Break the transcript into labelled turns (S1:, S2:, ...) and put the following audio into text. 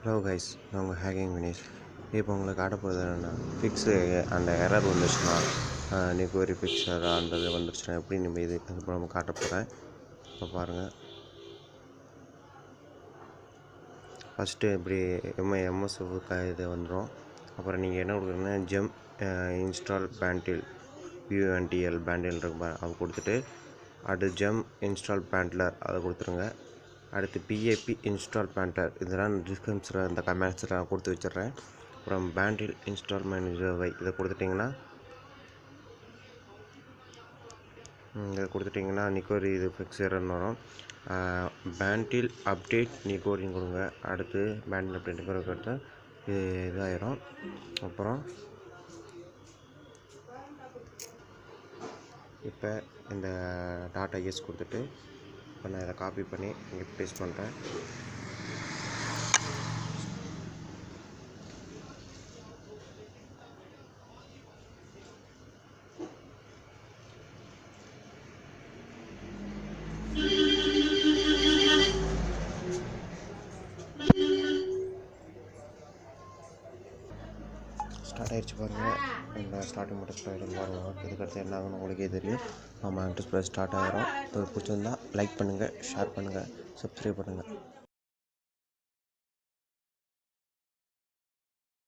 S1: Hello guys, நான் உங்கள் hacking Vinesh. இப்போ உங்களுக்கு காட்ட போகிறது என்னென்னா, ஃபிக்ஸு அந்த எரர் வந்துச்சுன்னா, நெக்வரி ஃபிக்ஸ் எரர் அந்த இது வந்துருச்சுன்னா எப்படி நம்ம இது இப்போ நம்ம காட்ட போகிறேன். இப்போ பாருங்கள். ஃபஸ்ட்டு இப்படி எம்எஸ்எஃப் இது வந்துடும். அப்புறம் நீங்கள் என்ன கொடுக்குறீங்கன்னா ஜெம் இன்ஸ்டால் பேண்டில் யூஎன்டிஎல் பேண்டில் இருக்கு, அது கொடுத்துட்டு அடுத்து ஜெம் இன்ஸ்டால் பேண்ட்லர் அதை கொடுத்துருங்க. அடுத்து பிஏபி இன்ஸ்டால் பேண்ட்லர் இதெல்லாம் டிஸ்கிரிப்ஷனில் இந்த கமெண்ட்ஸில் நான் கொடுத்து வச்சிடுறேன். அப்புறம் பேண்டில் இன்ஸ்டால் மேனேஜர் இதை கொடுத்துட்டிங்கன்னா நிக்கோரி இது ஃபிக்ஸ் எரர்னு வரும். பேண்டில் அப்டேட் நிக்கோரின்னு கொடுங்க. அடுத்து பேண்டில் அப்டேட் நிக்கோரி கொடுத்து இது இதாயிரும். அப்புறம் இப்போ இந்த டாட்டா எஸ் கொடுத்துட்டு இப்போ நான் இதை காப்பி பண்ணி இங்கே பேஸ்ட் பண்ணுறேன். ஸ்டார்ட் ஆகிடுச்சு பாருங்கள். இந்த ஸ்டார்டிங் மட்டும் ஸ்டார்ட் ஆகிடும் பாருங்கள். இதுக்கடுத்து என்ன ஆகுன்னு உங்களுக்கே தெரியும். நம்ம டிஸ்பிளே ஸ்டார்ட் ஆகிரும். இது பிடிச்சிருந்தா லைக் பண்ணுங்கள், ஷேர் பண்ணுங்கள், சப்ஸ்கிரைப் பண்ணுங்கள்.